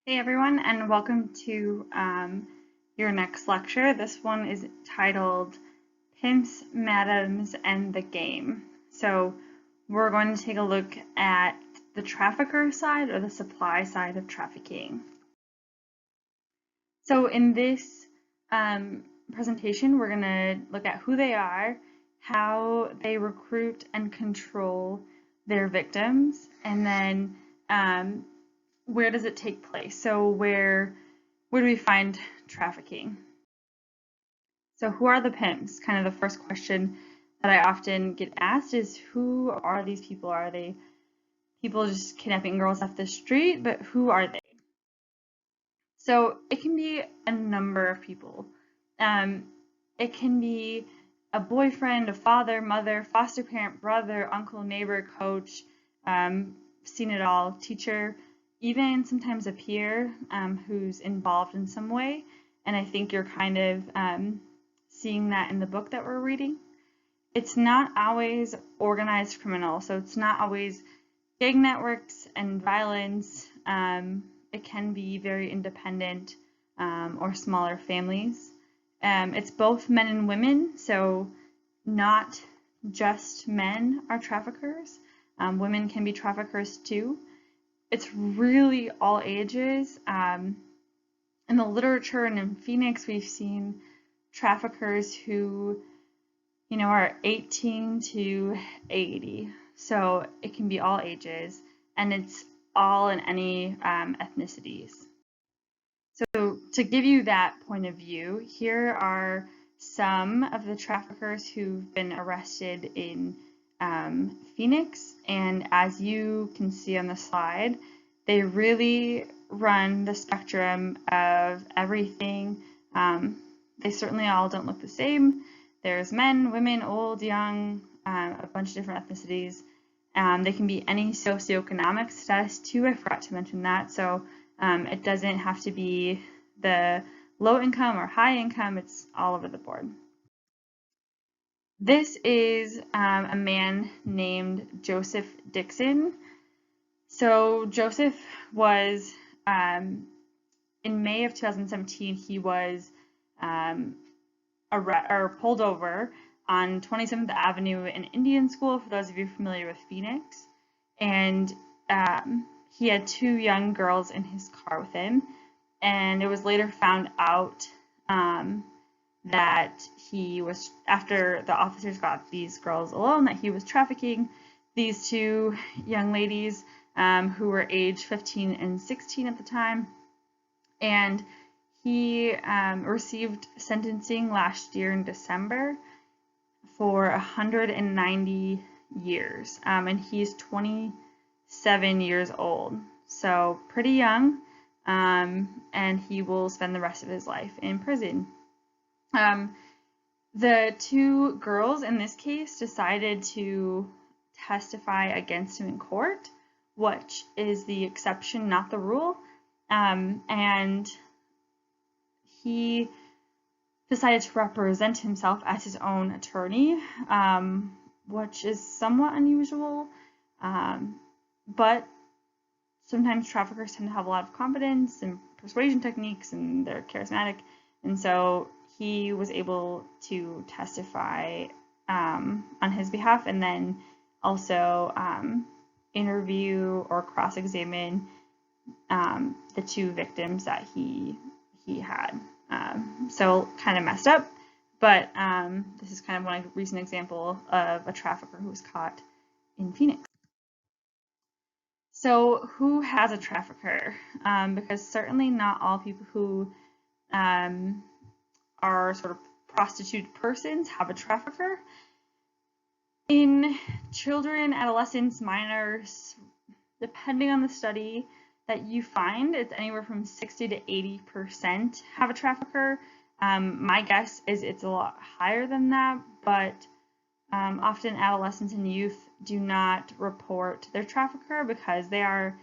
Hey everyone, and welcome to your next lecture. This one is titled Pimps, Madams, and the Game. So we're going to take a look at the trafficker side or the supply side of trafficking. So in this presentation, we're going to look at who they are, how they recruit and control their victims, and then where does it take place? So where do we find trafficking? So who are the pimps? Kind of the first question that I often get asked is, who are these people? Are they people just kidnapping girls off the street? But who are they? So it can be a number of people. It can be a boyfriend, a father, mother, foster parent, brother, uncle, neighbor, coach, seen it all, teacher, even sometimes a peer who's involved in some way. And I think you're kind of seeing that in the book that we're reading. It's not always organized criminal, so it's not always gang networks and violence. It can be very independent or smaller families. It's both men and women, so not just men are traffickers. Women can be traffickers too. It's really all ages. In the literature and in Phoenix, we've seen traffickers who, are 18 to 80. So it can be all ages, and it's all in any ethnicities. So to give you that point of view, here are some of the traffickers who've been arrested in Phoenix. And as you can see on the slide, they really run the spectrum of everything. They certainly all don't look the same. There's men, women, old, young, a bunch of different ethnicities. They can be any socioeconomic status too. I forgot to mention that. So it doesn't have to be the low income or high income. It's all over the board. This is a man named Joseph Dixon. So Joseph was, in May of 2017, he was pulled over on 27th Avenue in Indian School, for those of you familiar with Phoenix. And he had two young girls in his car with him. And it was later found out that he was, after the officers got these girls alone, that he was trafficking these two young ladies who were age 15 and 16 at the time. And he received sentencing last year in December for 190 years. And he's 27 years old, so pretty young. And he will spend the rest of his life in prison. The two girls in this case decided to testify against him in court, which is the exception, not the rule. And he decided to represent himself as his own attorney, which is somewhat unusual. But sometimes traffickers tend to have a lot of confidence and persuasion techniques, and they're charismatic. And so he was able to testify on his behalf, and then also interview or cross-examine the two victims that he had. So kind of messed up, but this is kind of one recent example of a trafficker who was caught in Phoenix. So who has a trafficker? Because certainly not all people who are sort of prostituted persons have a trafficker. In children, adolescents, minors, depending on the study that you find, it's anywhere from 60 to 80% have a trafficker. My guess is it's a lot higher than that, but often adolescents and youth do not report their trafficker because they are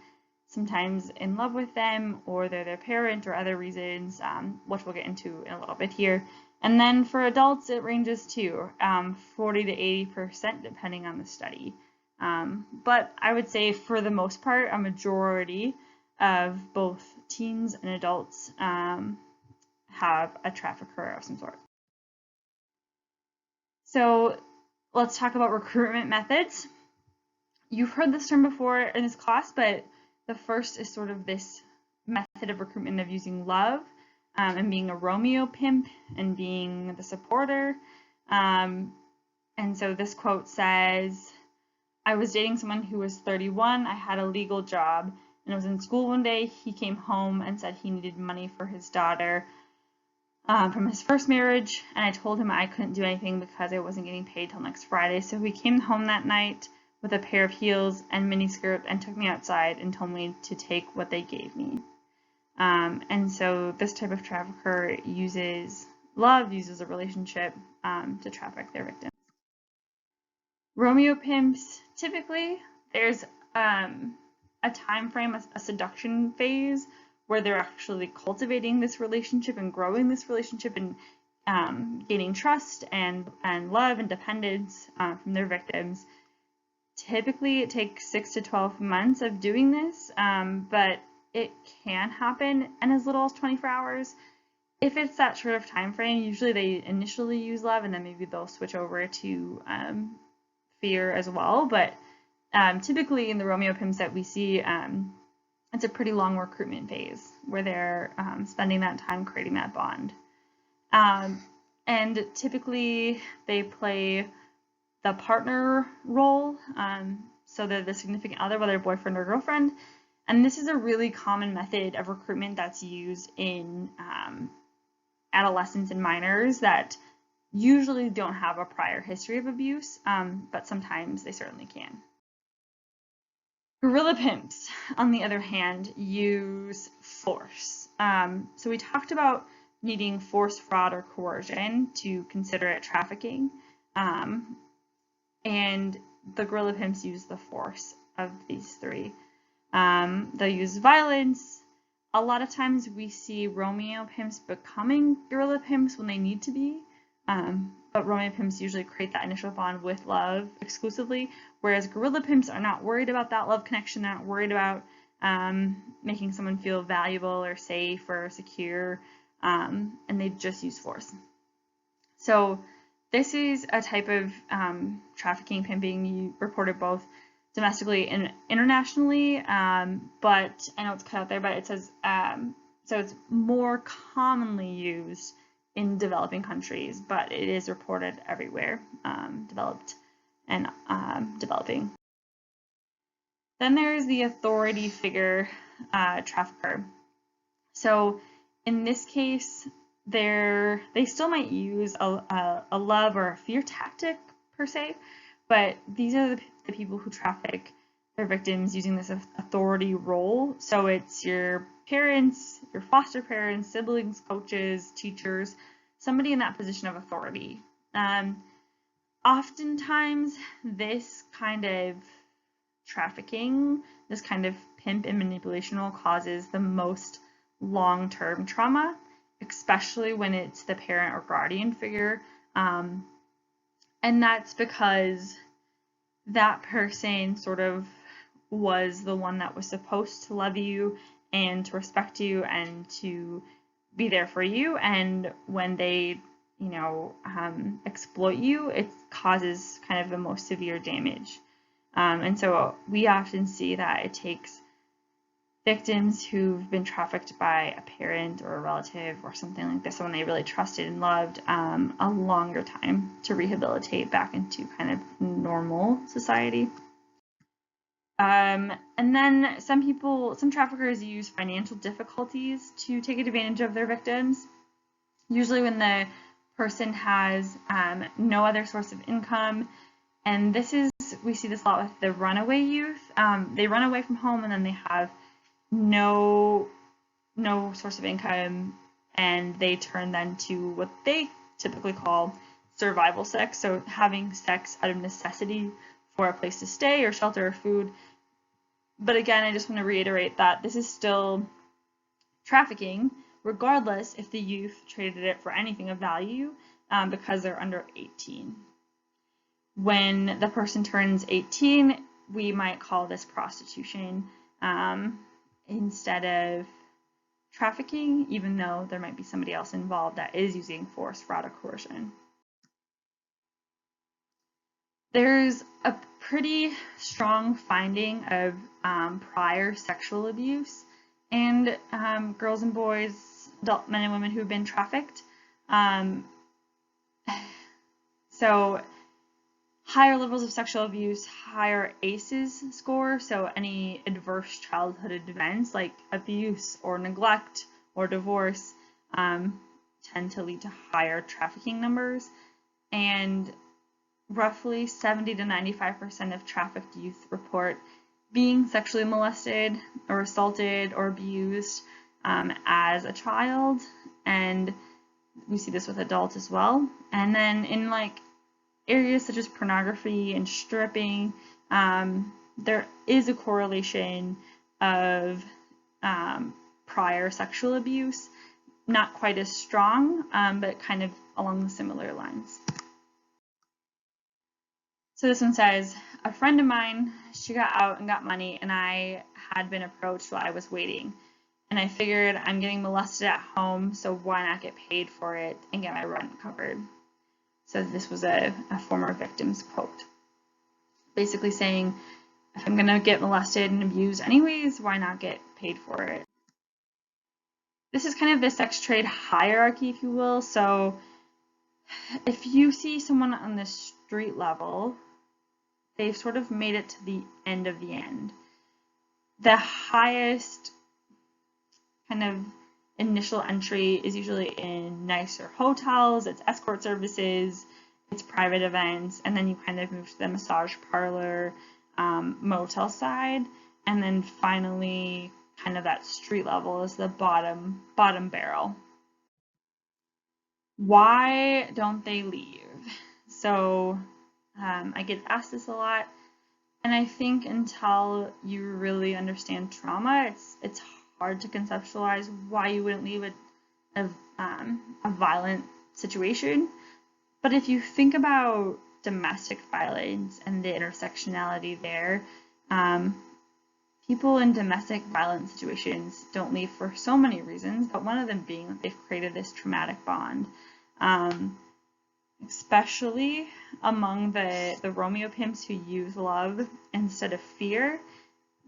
sometimes in love with them, or they're their parent, or other reasons, which we'll get into in a little bit here. And then for adults, it ranges too, 40 to 80% depending on the study. But I would say for the most part, a majority of both teens and adults have a trafficker of some sort. So let's talk about recruitment methods. You've heard this term before in this class, but the first is sort of this method of recruitment of using love and being a Romeo pimp and being the supporter. And so this quote says, "I was dating someone who was 31. I had a legal job and I was in school one day. He came home and said he needed money for his daughter from his first marriage, and I told him I couldn't do anything because I wasn't getting paid till next Friday. So he came home that night with a pair of heels and miniskirt and took me outside and told me to take what they gave me." And so this type of trafficker uses love, uses a relationship to traffic their victims. Romeo pimps, typically there's a time frame, a seduction phase, where they're actually cultivating this relationship and growing this relationship and gaining trust and love and dependence from their victims. Typically, it takes 6 to 12 months of doing this, but it can happen in as little as 24 hours. If it's that short of time frame, usually they initially use love and then maybe they'll switch over to fear as well. But typically in the Romeo pimps that we see, it's a pretty long recruitment phase where they're spending that time creating that bond. And typically they play the partner role, so they're the significant other, whether boyfriend or girlfriend. And this is a really common method of recruitment that's used in adolescents and minors that usually don't have a prior history of abuse, but sometimes they certainly can. Guerrilla pimps, on the other hand, use force. So we talked about needing force, fraud, or coercion to consider it trafficking. And the guerrilla pimps use the force of these three. They'll use violence. A lot of times we see Romeo pimps becoming guerrilla pimps when they need to be. But Romeo pimps usually create that initial bond with love exclusively, whereas guerrilla pimps are not worried about that love connection. They're not worried about making someone feel valuable or safe or secure, and they just use force. So this is a type of trafficking, pimping reported both domestically and internationally, but I know it's cut out there, but it says, so it's more commonly used in developing countries, but it is reported everywhere, developed and developing. Then there's the authority figure trafficker. So in this case, they still might use a love or a fear tactic per se, but these are the people who traffic their victims using this authority role. So it's your parents, your foster parents, siblings, coaches, teachers, somebody in that position of authority. Oftentimes, this kind of trafficking, this kind of pimp and manipulation role causes the most long-term trauma, especially when it's the parent or guardian figure. And that's because that person sort of was the one that was supposed to love you and to respect you and to be there for you. And when they, exploit you, it causes kind of the most severe damage. And so we often see that it takes victims who've been trafficked by a parent or a relative or something like this, someone they really trusted and loved, a longer time to rehabilitate back into kind of normal society. And then some traffickers use financial difficulties to take advantage of their victims. Usually when the person has no other source of income, and we see this a lot with the runaway youth. They run away from home and then they have no source of income, and they turn then to what they typically call survival sex, so having sex out of necessity for a place to stay or shelter or food. But again, I just want to reiterate that this is still trafficking, regardless if the youth traded it for anything of value, because they're under 18. When the person turns 18, we might call this prostitution, instead of trafficking, even though there might be somebody else involved that is using force, fraud, or coercion. There's a pretty strong finding of prior sexual abuse and girls and boys, adult men and women who have been trafficked. So higher levels of sexual abuse, higher ACEs score, so any adverse childhood events like abuse or neglect or divorce tend to lead to higher trafficking numbers. And roughly 70 to 95% of trafficked youth report being sexually molested or assaulted or abused as a child, and we see this with adults as well. And then in like areas such as pornography and stripping, there is a correlation of prior sexual abuse, not quite as strong, but kind of along the similar lines. So this one says, a friend of mine, she got out and got money, and I had been approached while I was waiting. And I figured I'm getting molested at home, so why not get paid for it and get my rent covered? So this was a former victim's quote. Basically saying, if I'm gonna get molested and abused anyways, why not get paid for it? This is kind of the sex trade hierarchy, if you will. So if you see someone on the street level, they've sort of made it to the end of the end. The highest kind of initial entry is usually in nicer hotels, it's escort services, it's private events, and then you kind of move to the massage parlor, motel side, and then finally kind of that street level is the bottom barrel. Why don't they leave? So I get asked this a lot, and I think until you really understand trauma, it's hard to conceptualize why you wouldn't leave a violent situation. But if you think about domestic violence and the intersectionality there, people in domestic violence situations don't leave for so many reasons, but one of them being that they've created this traumatic bond. Especially among the Romeo pimps who use love instead of fear,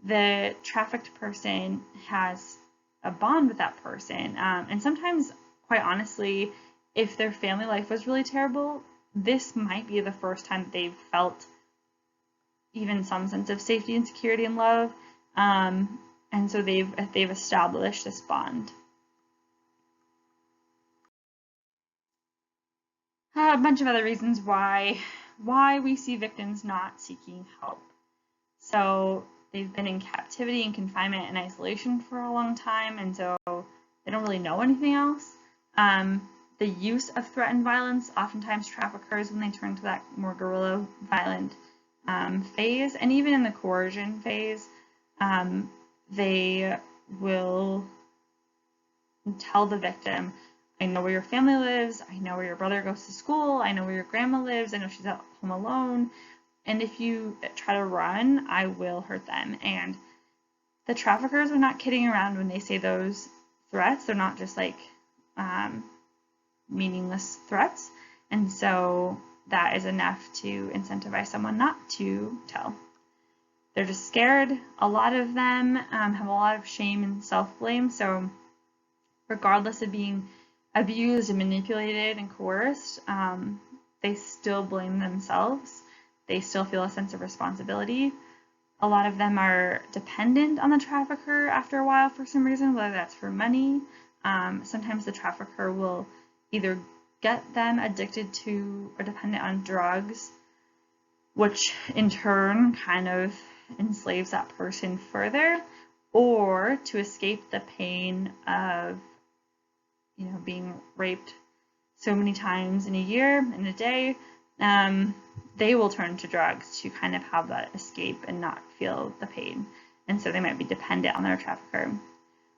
the trafficked person has a bond with that person. And sometimes, quite honestly, if their family life was really terrible, this might be the first time that they've felt even some sense of safety and security and love. And so they've established this bond. A bunch of other reasons why we see victims not seeking help. So they've been in captivity and confinement and isolation for a long time, and so they don't really know anything else. The use of threat and violence oftentimes traffickers when they turn to that more guerrilla violent phase, and even in the coercion phase, they will tell the victim, I know where your family lives, I know where your brother goes to school, I know where your grandma lives, I know she's at home alone, and if you try to run, I will hurt them. And the traffickers are not kidding around when they say those threats. They're not just like meaningless threats. And so that is enough to incentivize someone not to tell. They're just scared. A lot of them have a lot of shame and self-blame. So regardless of being abused and manipulated and coerced, they still blame themselves. They still feel a sense of responsibility. A lot of them are dependent on the trafficker after a while for some reason, whether that's for money. Sometimes the trafficker will either get them addicted to or dependent on drugs, which in turn kind of enslaves that person further, or to escape the pain of being raped so many times in a year, in a day, they will turn to drugs to kind of have that escape and not feel the pain. And so they might be dependent on their trafficker.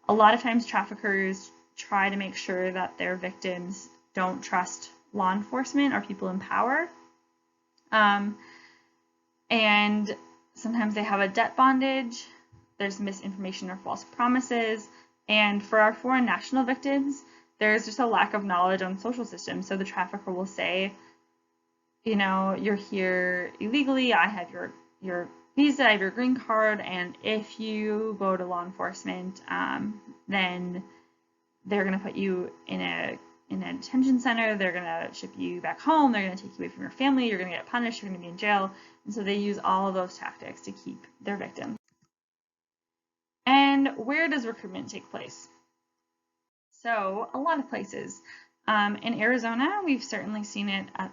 A lot of times traffickers try to make sure that their victims don't trust law enforcement or people in power. And sometimes they have a debt bondage, there's misinformation or false promises, And for our foreign national victims, there's just a lack of knowledge on social systems. So the trafficker will say, you know, you're here illegally, I have your visa, I have your green card, and if you go to law enforcement, then they're going to put you in a detention center, they're going to ship you back home, they're going to take you away from your family, you're going to get punished, you're going to be in jail. And so they use all of those tactics to keep their victims. And where does recruitment take place? So a lot of places. In Arizona, we've certainly seen it at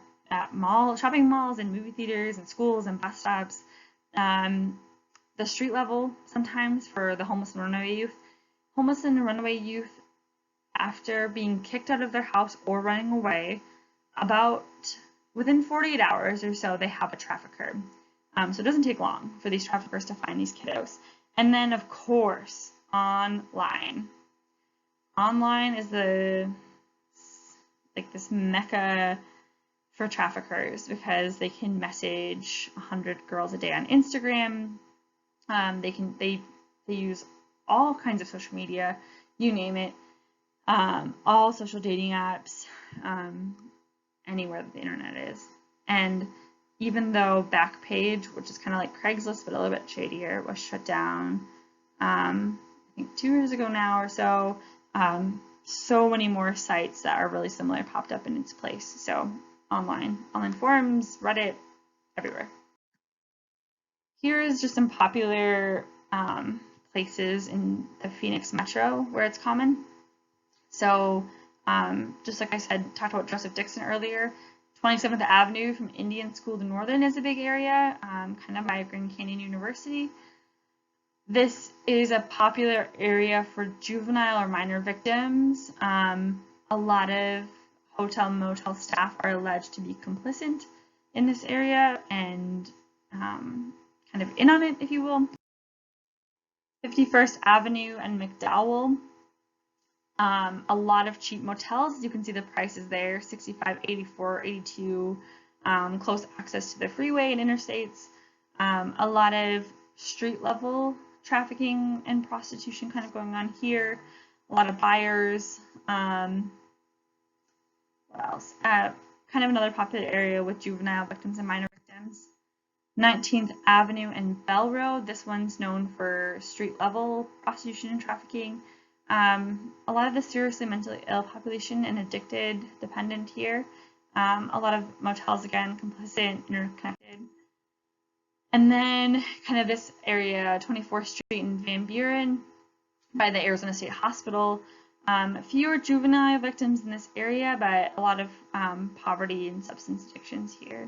shopping malls and movie theaters and schools and bus stops. The street level sometimes for the homeless and runaway youth. Homeless and runaway youth, after being kicked out of their house or running away, about within 48 hours or so, they have a trafficker. So it doesn't take long for these traffickers to find these kiddos. And then, of course, online. Online is this mecca for traffickers because they can message 100 girls a day on Instagram. They use all kinds of social media, you name it, all social dating apps, anywhere that the internet is. And even though Backpage, which is kind of like Craigslist but a little bit shadier, was shut down, I think 2 years ago now or so, so many more sites that are really similar popped up in its place. So online forums, Reddit, everywhere. Here is just some popular places in the Phoenix metro where it's common. So just like I said, talked about Joseph Dixon earlier, 27th Avenue from Indian School to Northern is a big area, kind of by Grand Canyon University. This is a popular area for juvenile or minor victims. A lot of hotel motel staff are alleged to be complicit in this area and kind of in on it, if you will. 51st Avenue and McDowell. A lot of cheap motels. You can see the prices there, 65, 84, 82, close access to the freeway and interstates. A lot of street level trafficking and prostitution kind of going on here. A lot of buyers. What else? Kind of another popular area with juvenile victims and minor victims. 19th Avenue and Bell Road. This one's known for street level prostitution and trafficking. A lot of the seriously mentally ill population and addicted, dependent here. A lot of motels, again, complicit, interconnected. And then kind of this area, 24th Street and Van Buren by the Arizona State Hospital. Fewer juvenile victims in this area, but a lot of poverty and substance addictions here.